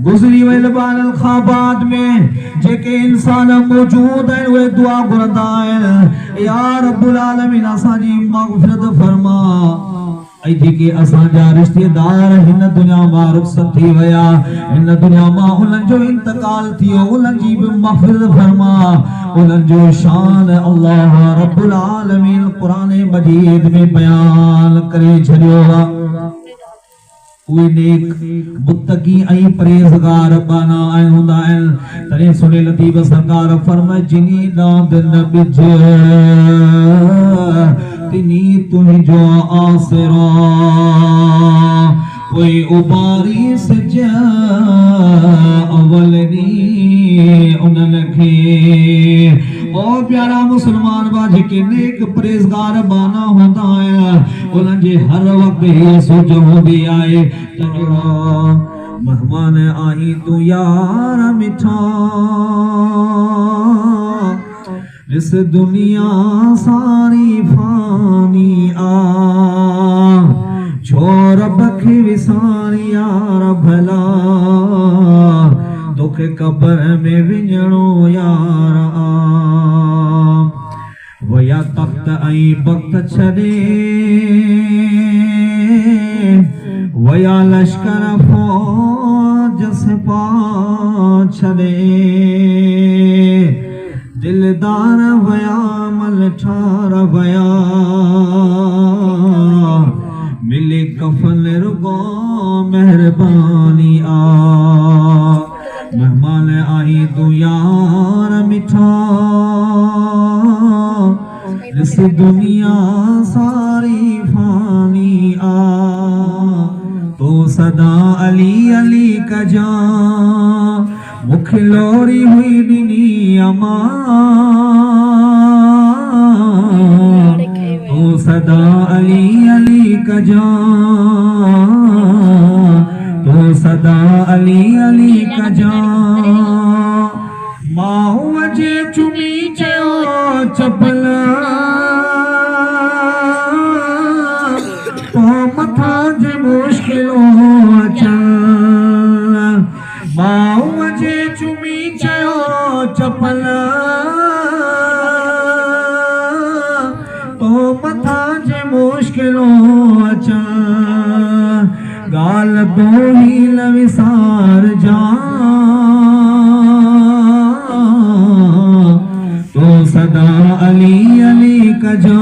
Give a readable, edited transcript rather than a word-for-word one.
गुज़री वयल बाल ख़ाबात में जेके इंसान मौजूद हैं वे दुआ घुरंदा आहिनि या रब्बुल आलमीन असांजी मग़फ़िरत फरमा ऐं जेके असांजा रिश्तेदार हिन दुनिया मां रुख़्सत थी विया हिन दुनिया मां उन्हनि जो इंतकाल थियो उन्हनि जी बि मग़फ़िरत फरमा उन्हनि जो शान अल्लाह रब्बुल आलमीन क़ुरान मजीद में बयान करे छॾियो आहे उहे नेक मुत्तकी ऐं परहेज़गार बाना ऐं हूंदा आहिनि तॾहिं सुने लतीफ़ सरकार फरमाए जिनी नाद न बिज तिनी तुंहिंजो आसरा कोई उबारी सज अवलनी उन्हनि खे ओ प्यारा मुसलमान बा जेके नेक परहेज़गार बाना हूंदा आहिनि उन्हनि जे हर वक़्तु हीअ सोच हूंदी आहे मेहमान आई तू यार मिठा इस दुनिया सारी फानी आ छोर बखे विसारी यार भला दुख कब्र में विञणो यार आ वया तख्त ऐं बख्त छॾे वया लश्कर फौज सिपा छॾे दिलदार वया मलठार वया मिले कफन रुगो मेहरबानी आ मेहमान आई तू यार मिठा इस दुनिया सारी फानी आ तो सदा अली अली कजा मुख लोरी हुई दिनी अमा तो सदा अली अली कजा तो सदा अली अली कजा माऊ जे चुमी चयो चपल तो मथा जे मुश्किलों अचन माऊ जे चुमी चयो चपल तो मथा जे मुश्किलों अचन गाल दो ही लविसार जा तो सदा अली अली कजा